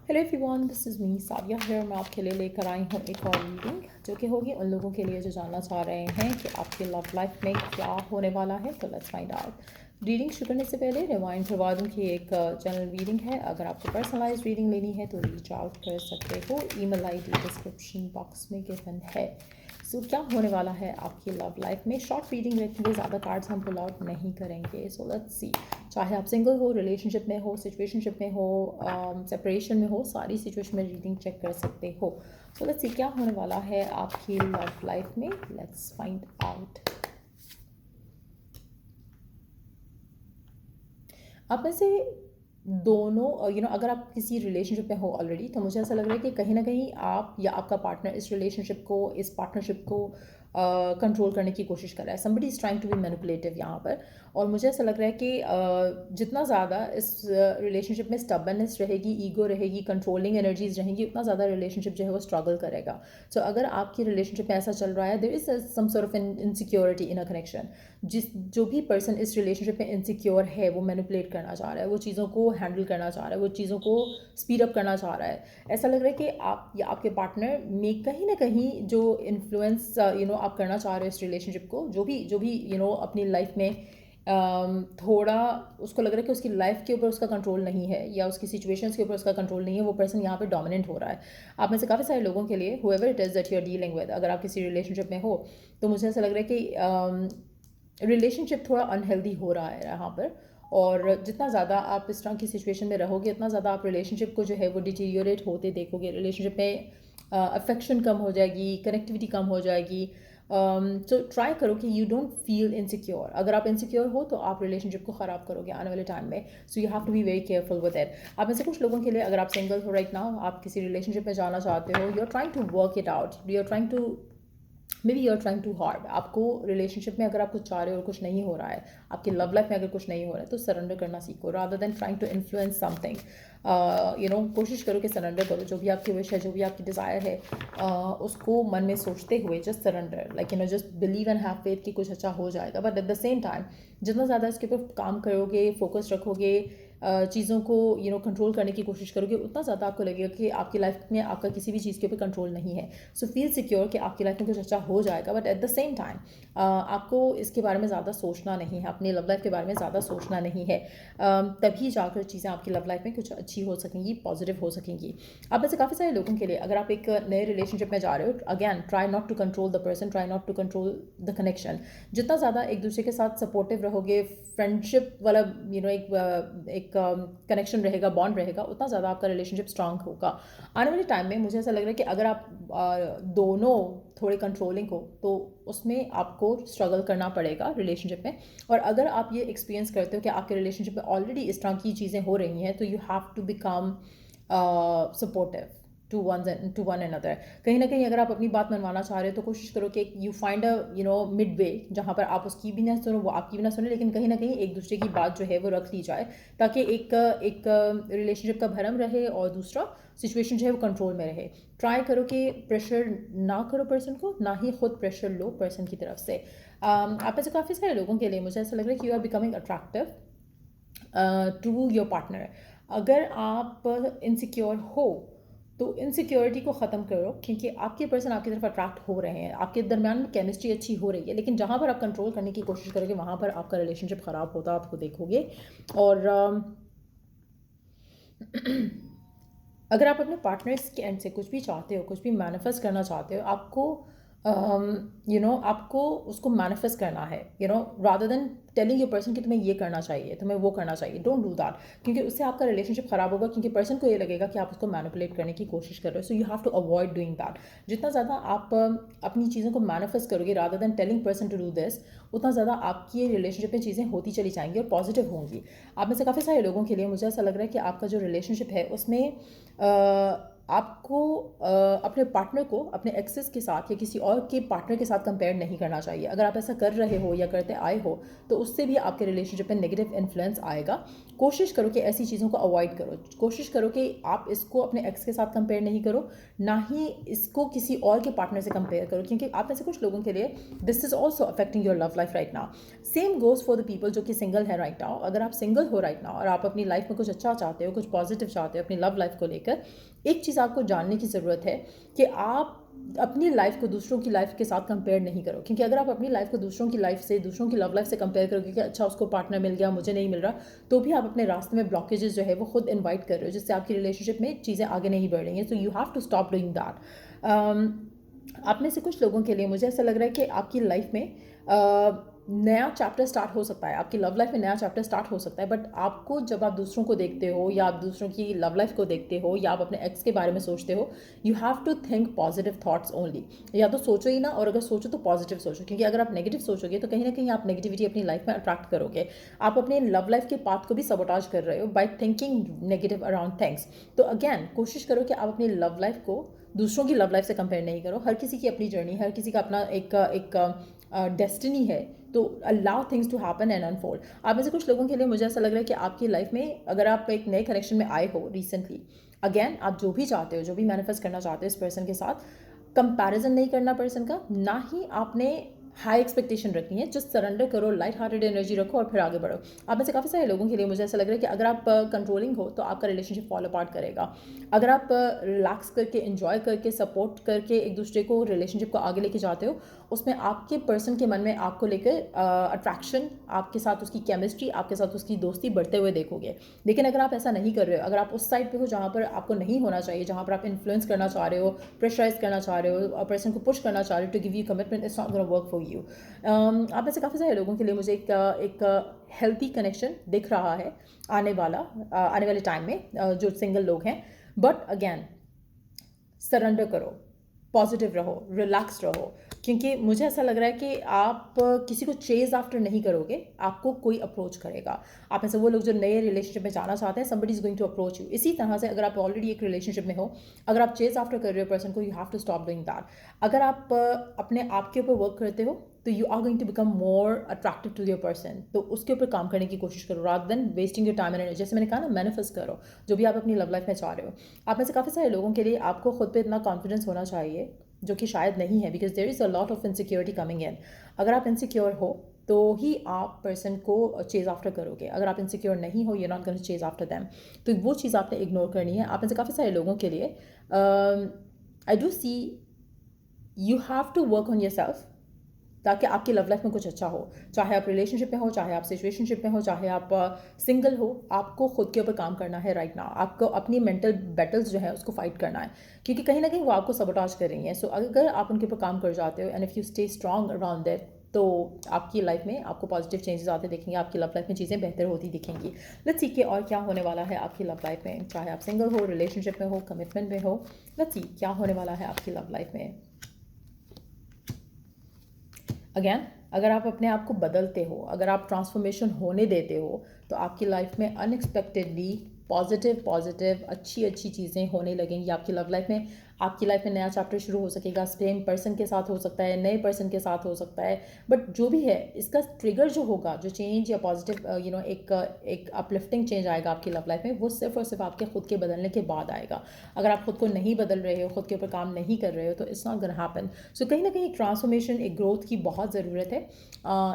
Hello everyone, this is me Savia here. मैं आपके लिए लेकर आई हूँ एक और रीडिंग जो कि होगी उन लोगों के लिए जो जानना चाह रहे हैं कि आपके लव लाइफ में क्या होने वाला है। तो लेट्स फाइंड आउट। रीडिंग शुरू करने से पहले रिमाइंड करवा दूँ कि एक जनरल रीडिंग है। अगर आपको पर्सनलाइज रीडिंग लेनी है तो रीच आउट कर सकते हो। ईमेल आईडी डिस्क्रिप्शन बॉक्स में गिवन है। सो क्या होने वाला है आपकी लव लाइफ में। शॉर्ट रीडिंग रखेंगे, ज़्यादा कार्ड्स हम पुल आउट नहीं करेंगे। सो लेट्स सी, चाहे आप सिंगल हो, रिलेशनशिप में हो, सिचुएशनशिप में हो, सेपरेशन में हो, सारी सिचुएशन में रीडिंग चेक कर सकते हो। सो लेट्स सी क्या होने वाला है आपकी लव लाइफ में। Let's find out. आप में से दोनों अगर आप किसी रिलेशनशिप में हो ऑलरेडी, तो मुझे ऐसा लग रहा है कि कहीं ना कहीं आप या आपका पार्टनर इस रिलेशनशिप को, इस पार्टनरशिप को कंट्रोल करने की कोशिश कर रहा है। Somebody is trying to be manipulative यहाँ पर। और मुझे ऐसा लग रहा है कि जितना ज़्यादा इस रिलेशनशिप में स्टबर्ननेस रहेगी, ईगो रहेगी, कंट्रोलिंग एनर्जीज रहेंगी, उतना ज़्यादा रिलेशनशिप जो है वो स्ट्रगल करेगा। सो अगर आपकी रिलेशनशिप में ऐसा चल रहा है, there is some sort of insecurity in a connection. जो भी पर्सन इस रिलेशनशिप में इनसिक्योर है, वो मैनिपुलेट करना चाह रहा है, वो चीज़ों को हैंडल करना चाह रहा है, वो चीज़ों को स्पीड अप करना चाह रहा है। ऐसा लग रहा है कि आप या आपके पार्टनर में कहीं ना कहीं जो इन्फ्लुएंस आप करना चाह रहे हो इस रिलेशनशिप को, जो भी अपनी लाइफ में थोड़ा उसको लग रहा है कि उसकी लाइफ के ऊपर उसका कंट्रोल नहीं है या उसकी सिचुएशंस के ऊपर उसका कंट्रोल नहीं है, वो पर्सन यहाँ पे डोमिनेंट हो रहा है। आप में से काफ़ी सारे लोगों के लिए, however it is that you are dealing with, अगर आप किसी रिलेशनशिप में हो, तो मुझे ऐसा लग रहा है कि रिलेशनशिप थोड़ा अनहेल्दी हो रहा है यहाँ पर। और जितना ज़्यादा आप इस तरह की सिचुएशन में रहोगे, उतना ज़्यादा आप रिलेशनशिप को जो है वो डिटीरियोरेट होते देखोगे। रिलेशनशिप में अफेक्शन कम हो जाएगी, कनेक्टिविटी कम हो जाएगी। सो ट्राई करो कि यू डोंट फील इनसिक्योर। अगर आप इनसिक्योर हो तो आप रिलेशनशिप को ख़राब करोगे आने वाले टाइम में। So you have to be very careful with it. आप में से कुछ लोगों के लिए, अगर आप सिंगल हो राइट नाउ, आप किसी रिलेशनशिप में जाना चाहते हो, you are trying to work it out, you are trying to, maybe you are trying too hard. आपको रिलेशनशिप में अगर आप कुछ चाह रहे हो और कुछ नहीं हो रहा है, आपकी लव लाइफ में अगर कुछ नहीं हो रहा है, तो सरेंडर करना सीखो rather than trying to influence something. कोशिश करो कि सरेंडर करो। जो भी आपकी विश है, जो भी आपकी डिज़ायर है, उसको मन में सोचते हुए just surrender, just believe and have faith कि कुछ अच्छा हो जाएगा। But at the same time जितना ज़्यादा इसके ऊपर काम करोगे, फोकस रखोगे, चीज़ों को कंट्रोल करने की कोशिश करोगे, उतना ज़्यादा आपको लगेगा कि आपकी लाइफ में आपका किसी भी चीज़ के ऊपर कंट्रोल नहीं है। सो फील सिक्योर कि आपकी लाइफ में कुछ अच्छा हो जाएगा। But at the same time आपको इसके बारे में ज़्यादा सोचना नहीं है, अपनी लव लाइफ के बारे में ज़्यादा सोचना नहीं है। तभी जाकर चीज़ें आपकी लव लाइफ में कुछ अच्छी हो सकेंगी, पॉजिटिव हो सकेंगी। अब वैसे काफ़ी सारे लोगों के लिए, अगर आप एक नए रिलेशनशिप में जा रहे हो, again try not to control the person, try not to control the connection. जितना ज़्यादा एक दूसरे के साथ सपोर्टिव रहोगे, फ्रेंडशिप वाला एक कनेक्शन रहेगा, बॉन्ड रहेगा, उतना ज़्यादा आपका रिलेशनशिप स्ट्रांग होगा। आने वाले टाइम में मुझे ऐसा लग रहा है कि अगर आप दोनों थोड़े कंट्रोलिंग हो, तो उसमें आपको स्ट्रगल करना पड़ेगा रिलेशनशिप में। और अगर आप ये एक्सपीरियंस करते हो कि आपके रिलेशनशिप में ऑलरेडी इस तरह की चीज़ें हो रही हैं, तो you have to become supportive to one another. कहीं ना कहीं अगर आप अपनी बात मनवाना चाह रहे हो, तो कोशिश करो कि यू फाइंड मिड वे, जहाँ पर आप उसकी भी ना सुनो, वो आपकी भी ना सुने, लेकिन कहीं ना कहीं एक दूसरे की बात जो है वो रख ली जाए, ताकि एक रिलेशनशिप का भरम रहे और दूसरा सिचुएशन जो है वो कंट्रोल में रहे। ट्राई करो कि प्रेशर ना करो पर्सन को, ना ही खुद प्रेशर लो पर्सन की तरफ से। आप में से काफ़ी सारे लोगों के लिए मुझे ऐसा लग रहा है कि you are becoming attractive to your partner. अगर आप इनसिक्योर हो, तो इनसिक्योरिटी को ख़त्म करो, क्योंकि आपके पर्सन आपकी तरफ अट्रैक्ट हो रहे हैं, आपके दरमियान में केमिस्ट्री अच्छी हो रही है। लेकिन जहाँ पर आप कंट्रोल करने की कोशिश करोगे, वहाँ पर आपका रिलेशनशिप ख़राब होता आपको देखोगे। और अगर आप अपने पार्टनर्स के एंड से कुछ भी चाहते हो, कुछ भी मैनिफेस्ट करना चाहते हो, आपको आपको उसको मैनिफेस्ट करना है, rather than telling your person कि तुम्हें ये करना चाहिए, तुम्हें वो करना चाहिए। डोंट डू दैट, क्योंकि उससे आपका रिलेशनशिप ख़राब होगा, क्योंकि पर्सन को ये लगेगा कि आप उसको मैनिपुलेट करने की कोशिश कर रहे हो। So you have to avoid doing that. जितना ज़्यादा आप अपनी चीज़ों को मैनिफेस्ट करोगे rather than telling person to do this, उतना ज़्यादा आपकी रिलेशनशिप में चीज़ें होती चली जाएंगी और पॉजिटिव होंगी। आप में से काफ़ी सारे लोगों के लिए मुझे ऐसा लग रहा है कि आपका जो रिलेशनशिप है, उसमें आपको अपने पार्टनर को अपने एक्सेस के साथ या किसी और के पार्टनर के साथ कंपेयर नहीं करना चाहिए। अगर आप ऐसा कर रहे हो या करते आए हो तो उससे भी आपके रिलेशनशिप में नेगेटिव इन्फ्लुएंस आएगा। कोशिश करो कि ऐसी चीज़ों को अवॉइड करो। कोशिश करो कि आप इसको अपने एक्स के साथ कंपेयर नहीं करो, ना ही इसको किसी और के पार्टनर से कंपेयर करो, क्योंकि आप में से कुछ लोगों के लिए this is also affecting your love life right now. Same goes for the people जो कि सिंगल है राइट नाउ। अगर आप सिंगल हो राइट नाउ और आप अपनी लाइफ में कुछ अच्छा चाहते हो, कुछ पॉजिटिव चाहते हो अपनी लव लाइफ को लेकर, एक चीज़ आपको जानने की ज़रूरत है कि आप अपनी लाइफ को दूसरों की लाइफ के साथ कंपेयर नहीं करो। क्योंकि अगर आप अपनी लाइफ को दूसरों की लाइफ से, दूसरों की लव लाइफ से कंपेयर करोगे कि अच्छा उसको पार्टनर मिल गया मुझे नहीं मिल रहा, तो भी आप अपने रास्ते में ब्लॉकेजेस जो है वो खुद इन्वाइट कर रहे हो, जिससे आपकी रिलेशनशिप में चीज़ें आगे नहीं बढ़ रही हैं। So you have to stop doing that. आप में से कुछ लोगों के लिए मुझे ऐसा लग रहा है कि आपकी लाइफ में नया चैप्टर स्टार्ट हो सकता है, आपकी लव लाइफ में नया चैप्टर स्टार्ट हो सकता है, बट आपको जब आप दूसरों को देखते हो या आप दूसरों की लव लाइफ को देखते हो या आप अपने एक्स के बारे में सोचते हो, you have to think positive thoughts only. या तो सोचो ही ना, और अगर सोचो तो पॉजिटिव सोचो, क्योंकि अगर आप नेगेटिव सोचोगे तो कहीं ना कहीं आप नेगेटिविटी अपनी लाइफ में अट्रैक्ट करोगे। आप अपने लव लाइफ के पाथ को भी सबोटाज कर रहे हो by thinking negative around things. तो अगेन कोशिश करो कि आप अपनी लव लाइफ को दूसरों की लव लाइफ से कंपेयर नहीं करो। हर किसी की अपनी जर्नी, हर किसी का अपना एक डेस्टिनी है, तो allow things to happen and unfold. आप में से कुछ लोगों के लिए मुझे ऐसा लग रहा है कि आपकी लाइफ में अगर आप एक नए कनेक्शन में आए हो रिसेंटली, अगेन आप जो भी चाहते हो, जो भी मैनिफेस्ट करना चाहते हो इस पर्सन के साथ, कंपैरिजन नहीं करना पर्सन का, ना ही आपने हाई एक्सपेक्टेशन रखनी है। जस्ट सरेंडर करो, लाइट हार्टेड एनर्जी रखो और फिर आगे बढ़ो। आप में से काफ़ी सारे लोगों के लिए मुझे ऐसा लग रहा है कि अगर आप कंट्रोलिंग हो तो आपका रिलेशनशिप फॉलो अपार्ट करेगा। अगर आप रिलैक्स करके, एंजॉय करके, सपोर्ट करके एक दूसरे को, रिलेशनशिप को आगे लेके जाते हो, उसमें आपके पर्सन के मन में आपको लेकर अट्रैक्शन, आपके साथ उसकी केमिस्ट्री, आपके साथ उसकी दोस्ती बढ़ते हुए देखोगे। लेकिन अगर आप ऐसा नहीं कर रहे हो, अगर आप उस साइड पे हो जहाँ पर आपको नहीं होना चाहिए, जहाँ पर आप इन्फ्लुएंस करना चाह रहे हो, प्रेशराइज करना चाह रहे हो, पर्सन को पुश करना चाह रहे हो to give you commitment, it's not gonna work for you. आप में से काफ़ी सारे लोगों के लिए मुझे एक हेल्थी कनेक्शन दिख रहा है आने वाले टाइम में, जो सिंगल लोग हैं। बट अगेन सरेंडर करो, पॉजिटिव रहो, रिलैक्स रहो, क्योंकि मुझे ऐसा लग रहा है कि आप किसी को चेज आफ्टर नहीं करोगे, आपको कोई अप्रोच करेगा। आप में से वो लोग जो नए रिलेशनशिप में जाना चाहते हैं, somebody is going to approach you। इसी तरह से अगर आप ऑलरेडी एक रिलेशनशिप में हो, अगर आप चेज आफ्टर कर रहे हो पर्सन को, you have to stop doing that. अगर आप अपने आप के ऊपर वर्क करते हो तो you are going to become more attractive to your person. तो उसके ऊपर काम करने की कोशिश करो, rather than wasting your time and energy. जैसे मैंने कहा ना, मैनिफेस्ट करो जो भी आप अपनी लव लाइफ में चाह रहे हो। आप में से काफ़ी सारे लोगों के लिए आपको खुद पे इतना कॉन्फिडेंस होना चाहिए, जो कि शायद नहीं है, because there is a lot of insecurity coming in. अगर आप इनसिक्योर हो तो ही आप पर्सन को चेज आफ्टर करोगे। अगर आप इनसिक्योर नहीं हो, you not going to chase after them. तो वो चीज़ आपने इग्नोर करनी है। आप में से काफ़ी सारे लोगों के लिए I do see you have to work on yourself, ताकि आपकी लव लाइफ में कुछ अच्छा हो। चाहे आप रिलेशनशिप में हो, चाहे आप सिचुएशनशिप में हो, चाहे आप सिंगल हो, आपको खुद के ऊपर काम करना है राइट नाउ। आपको अपनी मेंटल बैटल्स जो है उसको फाइट करना है, क्योंकि कहीं ना कहीं वो आपको सबोटाज कर रही हैं। सो अगर आप उनके ऊपर काम कर जाते हो and if you stay strong around that, तो आपकी लाइफ में आपको पॉजिटिव चेंजेस आते दिखेंगे, आपकी लव लाइफ में चीज़ें बेहतर होती दिखेंगी। लेट्स सी कि और क्या होने वाला है आपकी लव लाइफ में, चाहे आप सिंगल हो, रिलेशनशिप में हो, कमिटमेंट में हो। लेट्स सी क्या होने वाला है आपकी लव लाइफ में। अगेन, अगर आप अपने आप को बदलते हो, अगर आप ट्रांसफॉर्मेशन होने देते हो, तो आपकी लाइफ में अनएक्सपेक्टेडली पॉजिटिव अच्छी चीज़ें होने लगेंगी आपकी लव लाइफ में। आपकी लाइफ में नया चैप्टर शुरू हो सकेगा। सेम पर्सन के साथ हो सकता है, नए पर्सन के साथ हो सकता है, बट जो भी है इसका ट्रिगर जो होगा, जो चेंज या पॉजिटिव एक अपलिफ्टिंग चेंज आएगा आपकी लव लाइफ में, वो सिर्फ और सिर्फ आपके खुद के बदलने के बाद आएगा। अगर आप खुद को नहीं बदल रहे हो, खुद के ऊपर काम नहीं कर रहे हो, तो इट्स नॉट गोना हैपन। सो कहीं ना कहीं एक ट्रांसफॉर्मेशन, एक ग्रोथ की बहुत ज़रूरत है।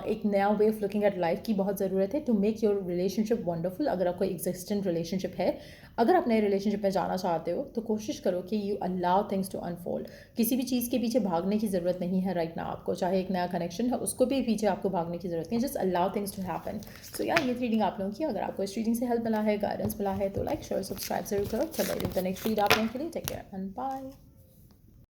एक नया way of looking at life की बहुत ज़रूरत है to make your relationship wonderful. अगर आपको एग्जिस्टेंट रिलेशनशिप है, अगर आप नए रिलेशनशिप में जाना चाहते हो, तो कोशिश करो कि you allow things to unfold. किसी भी चीज़ के पीछे भागने की ज़रूरत नहीं है राइट नाउ आपको। चाहे एक नया कनेक्शन है, उसको भी पीछे आपको भागने की ज़रूरत नहीं है। Just allow things to happen. So यार, ये रीडिंग आप लोगों की, अगर आपको इस रीडिंग से हेल्प मिला है, गाइडेंस मिला है, तो लाइक शेयर सब्सक्राइब जरूर करो। चलो, नेक्स्ट रीड आप लोगों के लिए। Take care and bye.